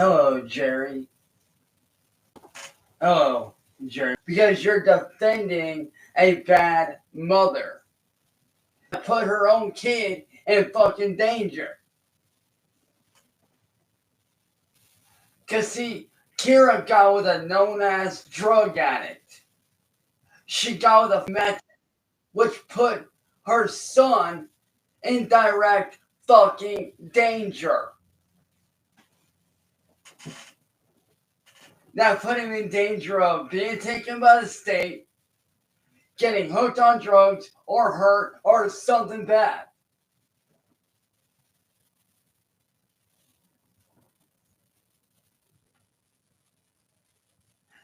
Hello, Jerry. Hello, Jerry. Because you're defending a bad mother. Put her own kid in fucking danger. Cause see, Kira got with a known-ass drug addict. She got with a meth, which put her son in direct fucking danger. That put him in danger of being taken by the state, getting hooked on drugs, or hurt, or something bad.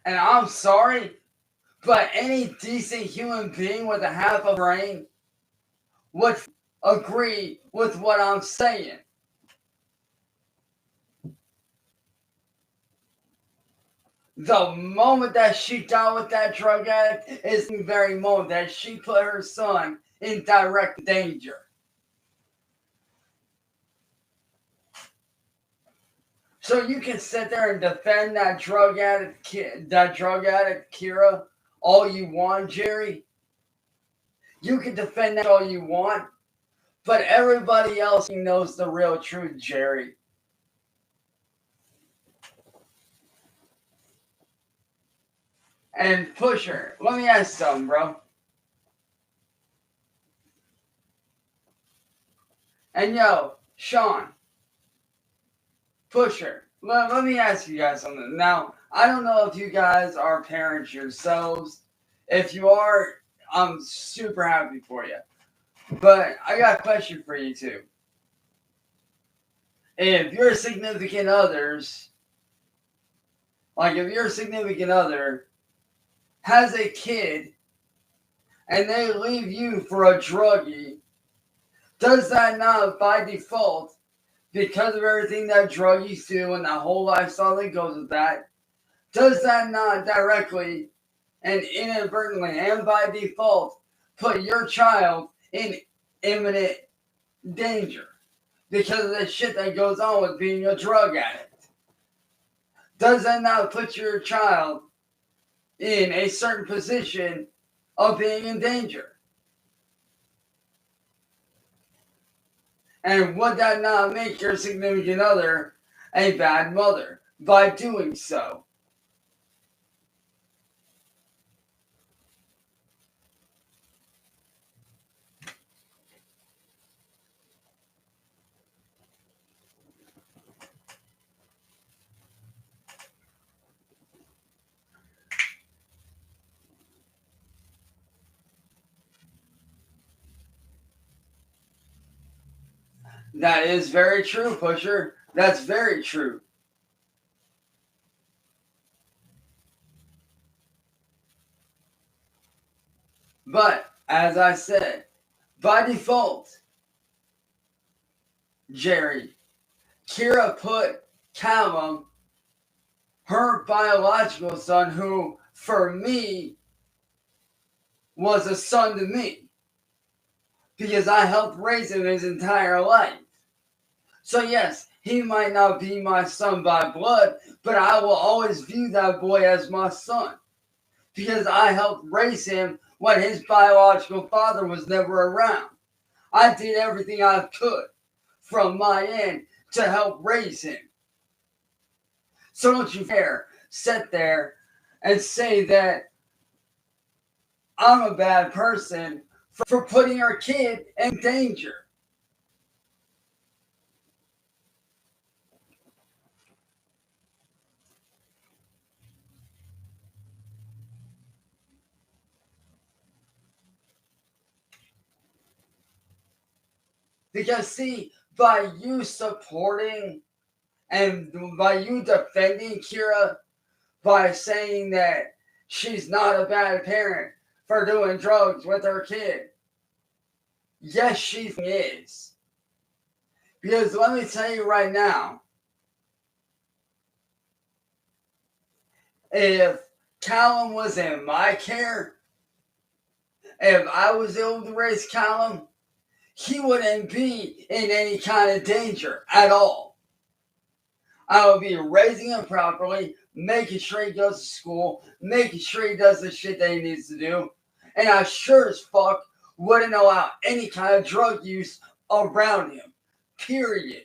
And I'm sorry, but any decent human being with a half a brain would agree with what I'm saying. The moment that she got with that drug addict is the very moment that she put her son in direct danger. So you can sit there and defend that drug addict Kira all you want, Jerry. You can defend that all you want, but everybody else knows the real truth, Jerry. And Pusher, let me ask something, bro. And yo, Sean, Pusher, let me ask you guys something. Now, I don't know if you guys are parents yourselves. If you are, I'm super happy for you. But I got a question for you too. If your significant others, like if your significant other has a kid and they leave you for a druggie, does that not by default, because of everything that druggies do and that whole lifestyle that goes with that, does that not directly and inadvertently and by default put your child in imminent danger because of the shit that goes on with being a drug addict? Does that not put your child in a certain position of being in danger? And would that not make your significant other a bad mother by doing so? That is very true, Pusher. That's very true. But, as I said, by default, Jerry, Kira put Callum, her biological son, who, for me, was a son to me, because I helped raise him his entire life. So yes, he might not be my son by blood, but I will always view that boy as my son, because I helped raise him when his biological father was never around. I did everything I could from my end to help raise him. So don't you dare sit there and say that I'm a bad person for putting our kid in danger. Because see, by you supporting and by you defending Kira, by saying that she's not a bad parent for doing drugs with her kid, yes, she is. Because let me tell you right now, if Callum was in my care, if I was able to raise Callum, he wouldn't be in any kind of danger at all. I will be raising him properly, making sure he goes to school, making sure he does the shit that he needs to do. And I sure as fuck wouldn't allow any kind of drug use around him. Period.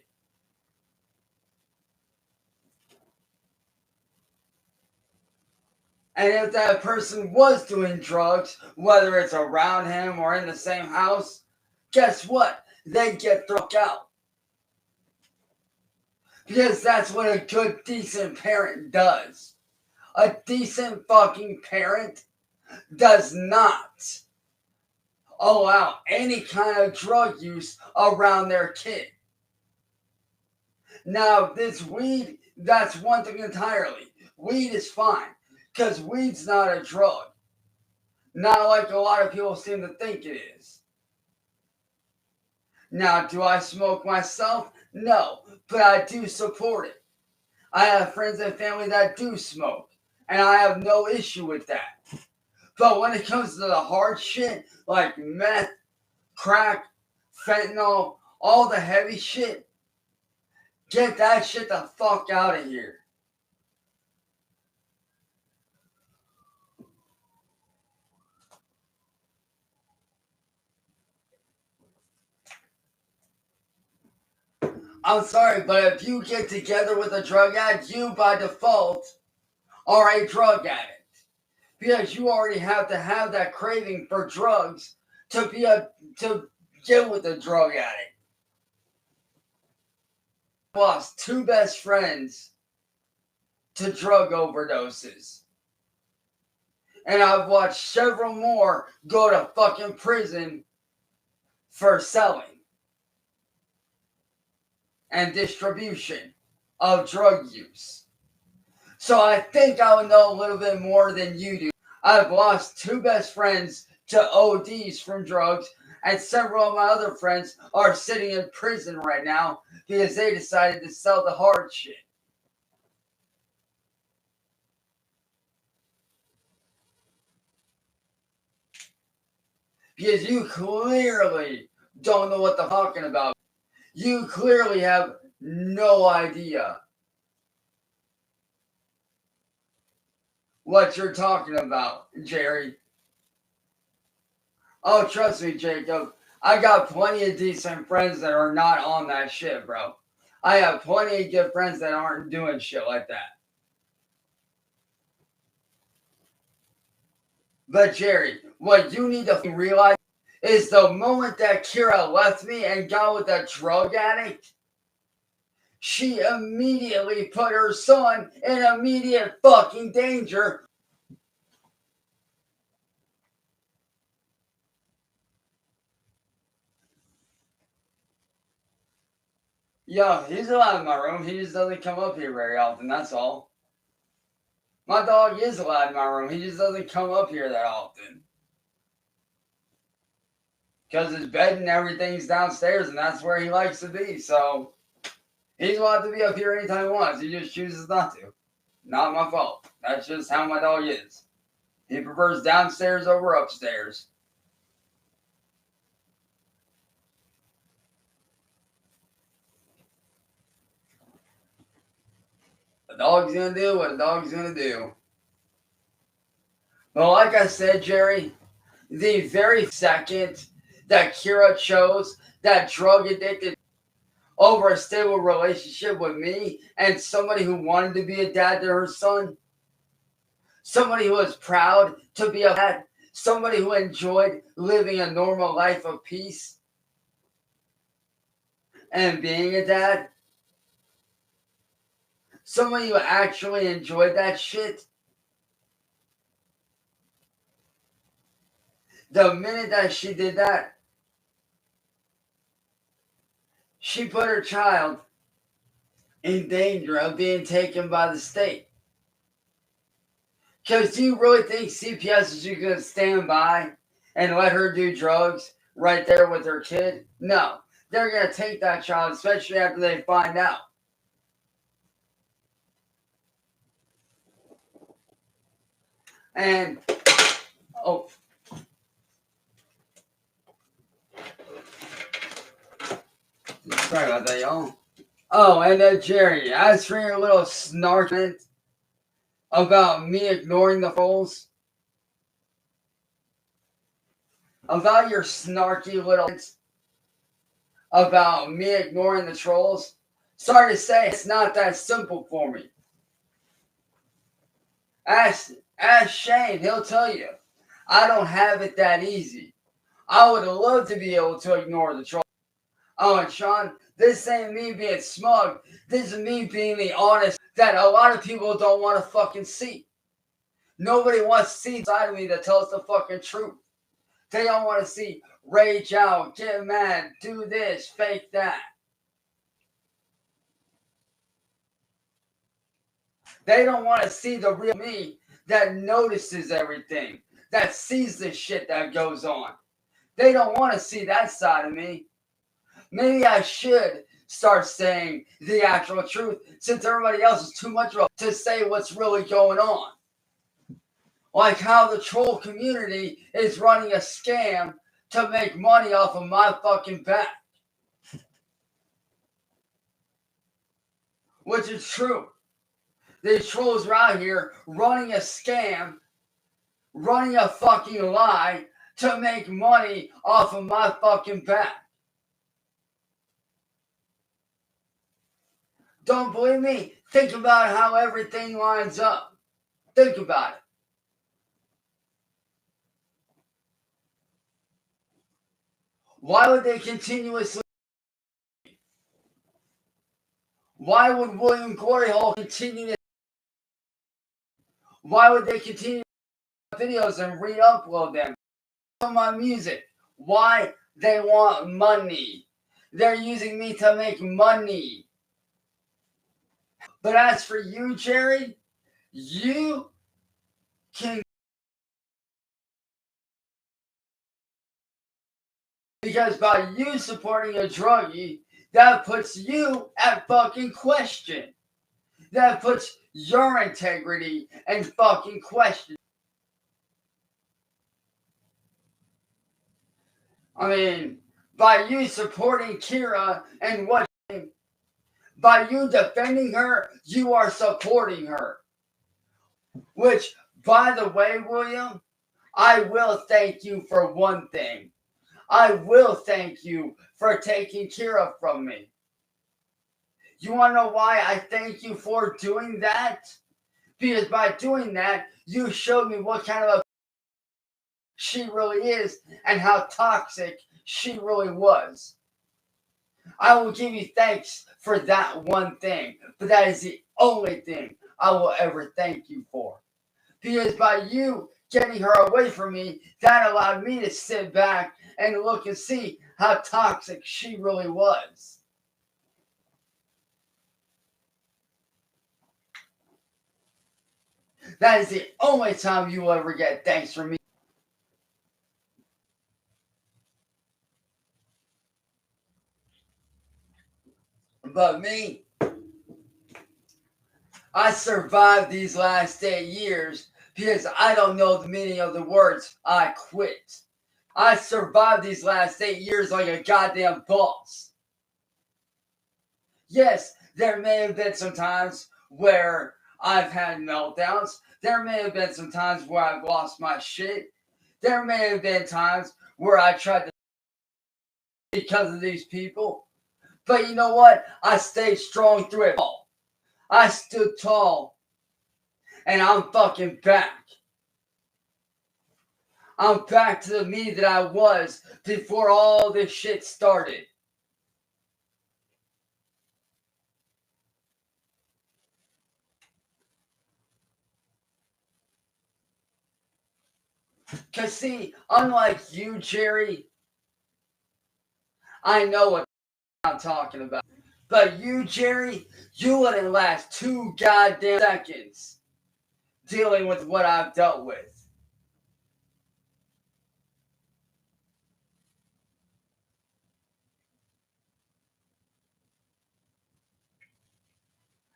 And if that person was doing drugs, whether it's around him or in the same house, guess what? They get thrown out. Because that's what a good, decent parent does. A decent fucking parent does not allow any kind of drug use around their kid. Now, this weed, that's one thing entirely. Weed is fine, because weed's not a drug. Not like a lot of people seem to think it is. Now, do I smoke myself? No, but I do support it. I have friends and family that do smoke, and I have no issue with that. But when it comes to the hard shit, like meth, crack, fentanyl, all the heavy shit, get that shit the fuck out of here. I'm sorry, but if you get together with a drug addict, you by default are a drug addict. Because you already have to have that craving for drugs to get with a drug addict. I lost 2 best friends to drug overdoses. And I've watched several more go to fucking prison for selling and distribution of drug use. So I think I would know a little bit more than you do. I've lost 2 best friends to ODs from drugs, and several of my other friends are sitting in prison right now because they decided to sell the hard shit. Because you clearly don't know what they're talking about. You clearly have no idea what you're talking about, Jerry. Oh, trust me, Jacob. I got plenty of decent friends that are not on that shit, bro. I have plenty of good friends that aren't doing shit like that. But Jerry, what you need to realize is the moment that Kira left me and got with a drug addict, she immediately put her son in immediate fucking danger. Yo, he's allowed in my room. He just doesn't come up here very often, that's all. My dog is allowed in my room. He just doesn't come up here that often. Because his bed and everything's downstairs, and that's where he likes to be. So, he's allowed to be up here anytime he wants. He just chooses not to. Not my fault. That's just how my dog is. He prefers downstairs over upstairs. A dog's gonna do what a dog's gonna do. But like I said, Jerry, the very second that Kira chose that drug addicted over a stable relationship with me and somebody who wanted to be a dad to her son, somebody who was proud to be a dad, somebody who enjoyed living a normal life of peace and being a dad, somebody who actually enjoyed that shit, the minute that she did that, she put her child in danger of being taken by the state. Because do you really think CPS is going to stand by and let her do drugs right there with her kid? No. They're going to take that child, especially after they find out. And, oh. Sorry about that, y'all. Oh, and Jerry, as for your little snarkment about me ignoring the trolls, about your snarky little about me ignoring the trolls, sorry to say it's not that simple for me. Ask Shane, he'll tell you. I don't have it that easy. I would love to be able to ignore the trolls. Oh, and Sean, this ain't me being smug. This is me being the honest that a lot of people don't want to fucking see. Nobody wants to see the side of me that tells the fucking truth. They don't want to see rage out, get mad, do this, fake that. They don't want to see the real me that notices everything, that sees the shit that goes on. They don't want to see that side of me. Maybe I should start saying the actual truth since everybody else is too much to say what's really going on. Like how the troll community is running a scam to make money off of my fucking back. Which is true. These trolls are out here running a scam, running a fucking lie to make money off of my fucking back. Don't believe me? Think about how everything lines up. Think about it. Why would they continuously? Why would William Glory Hole continue to? Why would they continue videos and re-upload them on my music? Why? They want money. They're using me to make money. But as for you, Jerry, you can, because by you supporting a druggie, that puts you at fucking question. That puts your integrity in fucking question. I mean, by you supporting Kira and what, by you defending her, you are supporting her. Which, by the way, William, I will thank you for one thing. I will thank you for taking Kira from me. You want to know why I thank you for doing that? Because by doing that, you showed me what kind of a she really is and how toxic she really was. I will give you thanks for that one thing, but that is the only thing I will ever thank you for. Because by you getting her away from me, that allowed me to sit back and look and see how toxic she really was. That is the only time you will ever get thanks from me. But me, I survived these last 8 years because I don't know the meaning of the words I quit. I survived these last 8 years like a goddamn boss. Yes, there may have been some times where I've had meltdowns. There may have been some times where I've lost my shit. There may have been times where I tried to because of these people. But you know what? I stayed strong through it all. I stood tall. And I'm fucking back. I'm back to the me that I was before all this shit started. Because see, unlike you, Jerry, I know what I'm talking about. But you, Jerry, you wouldn't last 2 goddamn seconds dealing with what I've dealt with.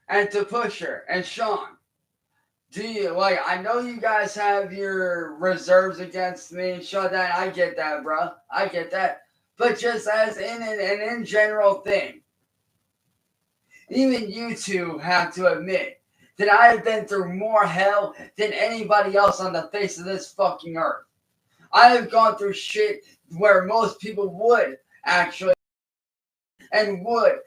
And to Pusher and Sean, do you, like, I know you guys have your reserves against me, Sean, that, I get that, bro. I get that. But just as in general thing, Even you two have to admit that I have been through more hell than anybody else on the face of this fucking earth. I have gone through shit where most people would actually and would.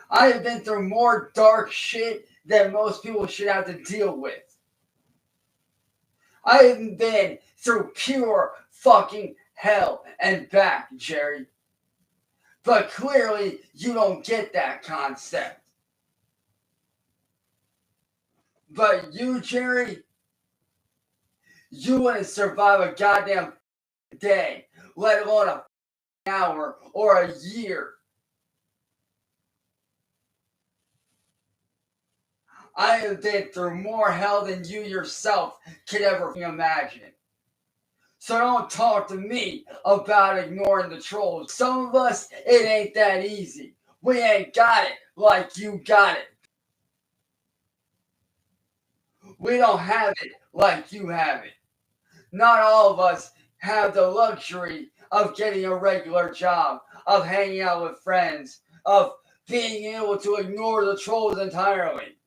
I have been through more dark shit than most people should have to deal with. I have been through pure fucking hell and back, Jerry. But clearly, you don't get that concept. But you, Jerry, you wouldn't survive a goddamn day, let alone an hour or a year. I have been through more hell than you yourself could ever imagine. So don't talk to me about ignoring the trolls. Some of us, it ain't that easy. We ain't got it like you got it. We don't have it like you have it. Not all of us have the luxury of getting a regular job, of hanging out with friends, of being able to ignore the trolls entirely.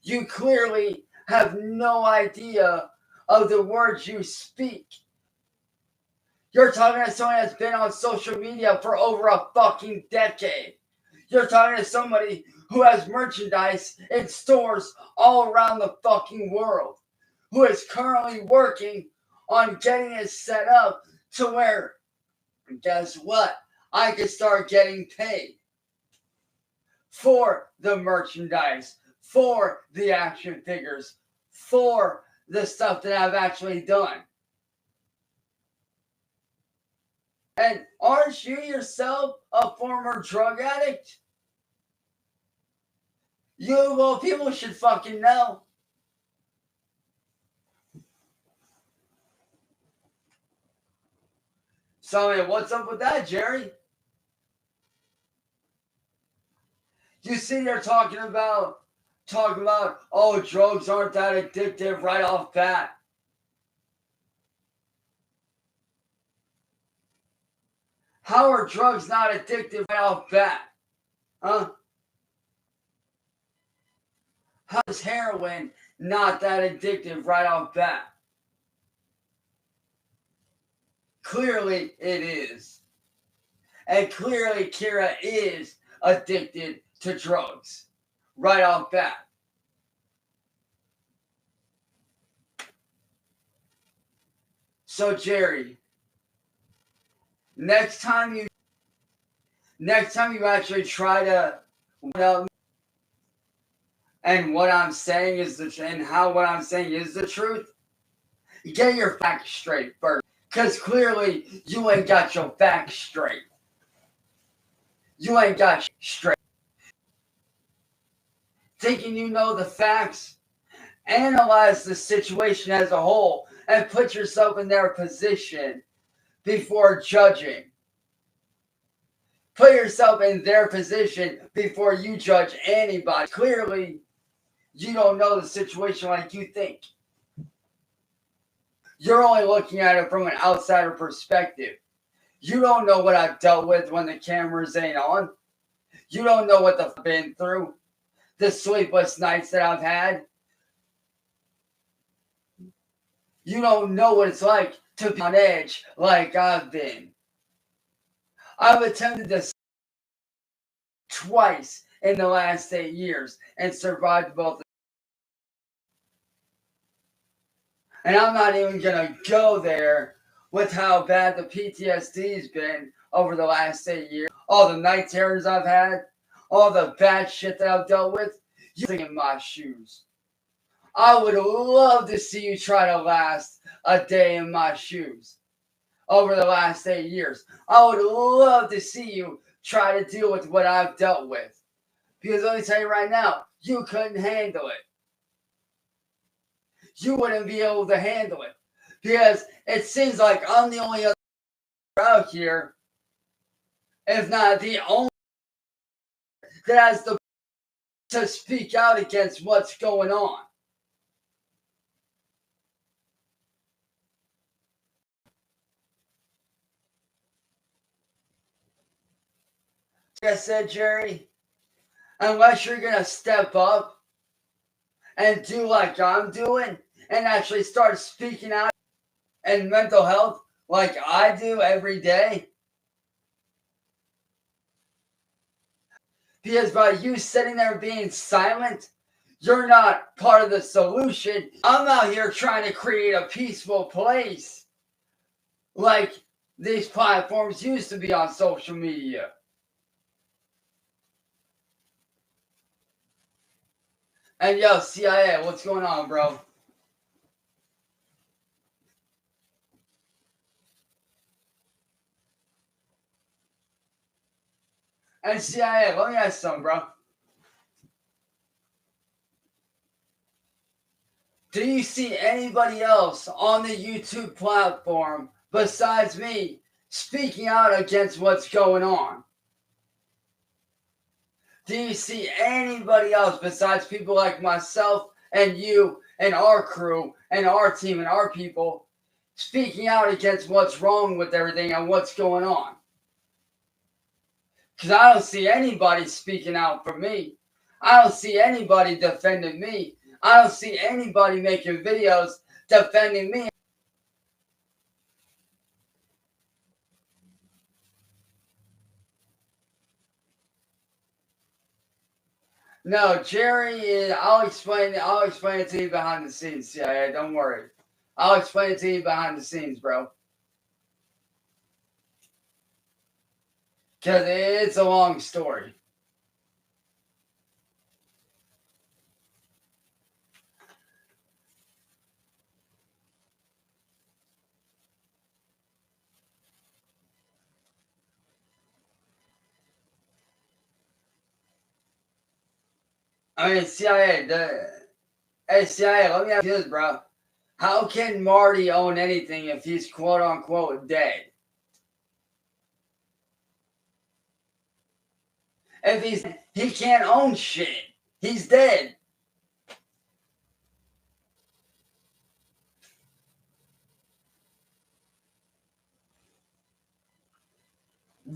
You clearly have no idea of the words you speak. You're talking to someone that's been on social media for over a fucking decade. You're talking to somebody who has merchandise in stores all around the fucking world, who is currently working on getting it set up to where, guess what? I can start getting paid for the merchandise, for the action figures, for the stuff that I've actually done. And aren't you yourself a former drug addict? Well, people should fucking know. So, I mean, what's up with that, Jerry? You sit there talking about, oh, drugs aren't that addictive right off bat. How are drugs not addictive right off bat? Huh? How is heroin not that addictive right off bat? Clearly it is. And clearly Kira is addicted to drugs right off bat. So Jerry, next time you actually try to, and what I'm saying is what I'm saying is the truth, get your facts straight first. Because clearly you ain't got your facts straight. You ain't got straight. Thinking you know the facts, analyze the situation as a whole and put yourself in their position before judging. Put yourself in their position before you judge anybody. Clearly, you don't know the situation like you think. You're only looking at it from an outsider perspective. You don't know what I've dealt with when the cameras ain't on. You don't know what I've been through. The sleepless nights that I've had. You don't know what it's like to be on edge like I've been. I've attempted this twice in the last 8 years and survived both. And I'm not even going to go there with how bad the PTSD's been over the last 8 years. All the night terrors I've had, all the bad shit that I've dealt with. You're in my shoes. I would love to see you try to last a day in my shoes over the last 8 years. I would love to see you try to deal with what I've dealt with. Because let me tell you right now, you couldn't handle it. You wouldn't be able to handle it. Because it seems like I'm the only other out here, if not the only, that has the to speak out against what's going on. Like I said, Jerry, unless you're going to step up and do like I'm doing and actually start speaking out in mental health like I do every day. Because by you sitting there being silent, you're not part of the solution. I'm out here trying to create a peaceful place like these platforms used to be on social media. And yo, CIA, what's going on, bro? And CIA, let me ask you something, bro. Do you see anybody else on the YouTube platform besides me speaking out against what's going on? Do you see anybody else besides people like myself and you and our crew and our team and our people speaking out against what's wrong with everything and what's going on? Because I don't see anybody speaking out for me. I don't see anybody defending me. I don't see anybody making videos defending me. No, JERI is. I'll explain it to you behind the scenes. Yeah, don't worry. I'll explain it to you behind the scenes, bro. Because it's a long story. I mean, CIA, let me ask you this, bro. How can Marty own anything if he's quote unquote dead? If he can't own shit. He's dead.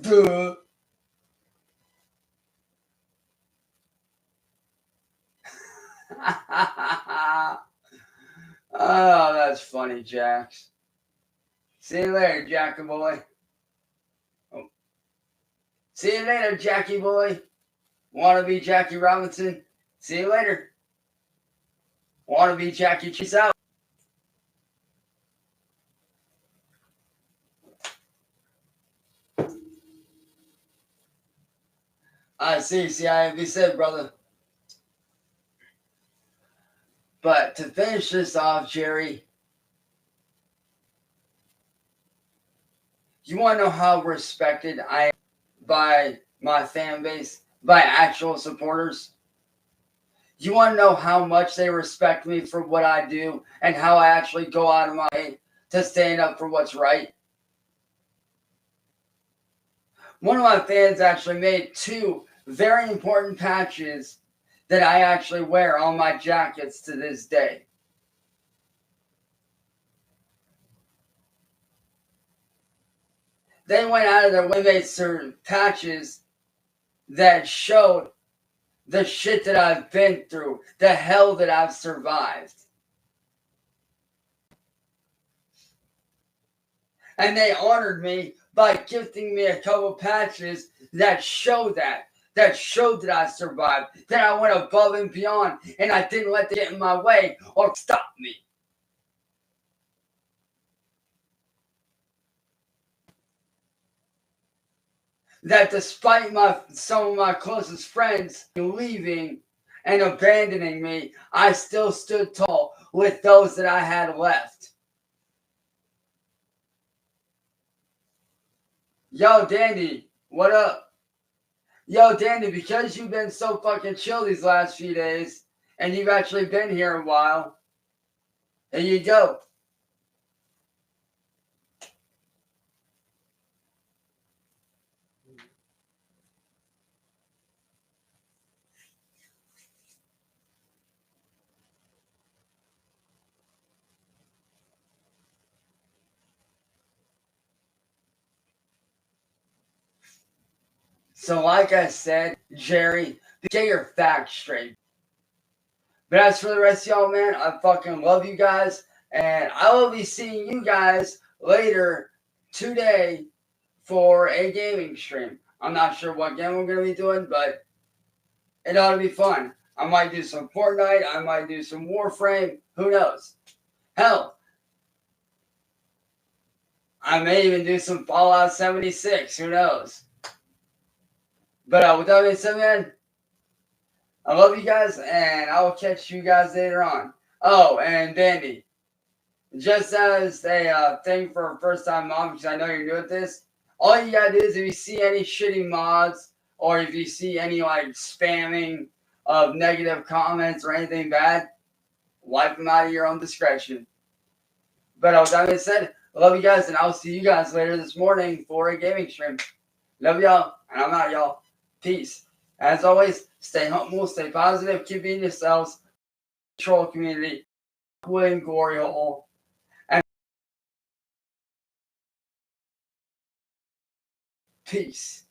Duh. Oh, that's funny, Jax. See you later, Jackie boy. Oh. See you later, Jackie boy. Wanna be Jackie Robinson? See you later. Wanna be Jackie? Cheese out. I see. I be said, brother. But to finish this off, Jerry, you want to know how respected I am by my fan base, by actual supporters? You want to know how much they respect me for what I do and how I actually go out of my way to stand up for what's right? One of my fans actually made 2 very important patches that I actually wear on my jackets to this day. They went out of their way to make certain patches that showed the shit that I've been through, the hell that I've survived. And they honored me by gifting me a couple patches that showed showed that I survived, that I went above and beyond, and I didn't let it get in my way or stop me. That despite some of my closest friends leaving and abandoning me, I still stood tall with those that I had left. Yo, Dandy, what up? Yo, Dandy, because you've been so fucking chill these last few days, and you've actually been here a while, there you go. So like I said, Jerry, get your facts straight. But as for the rest of y'all, man, I fucking love you guys. And I will be seeing you guys later today for a gaming stream. I'm not sure what game we're going to be doing, but it ought to be fun. I might do some Fortnite. I might do some Warframe. Who knows? Hell, I may even do some Fallout 76. Who knows? But with that being said, man, I love you guys, and I will catch you guys later on. Oh, and Bandy, just as a thing for first-time mom, because I know you're new at this, all you gotta do is if you see any shitty mods, or if you see any like spamming of negative comments or anything bad, wipe them out of your own discretion. But with that being said, I love you guys, and I'll see you guys later this morning for a gaming stream. Love y'all, and I'm out, y'all. Peace. As always, stay humble, stay positive, keep being yourselves. Troll community, William Glory Hole, and peace.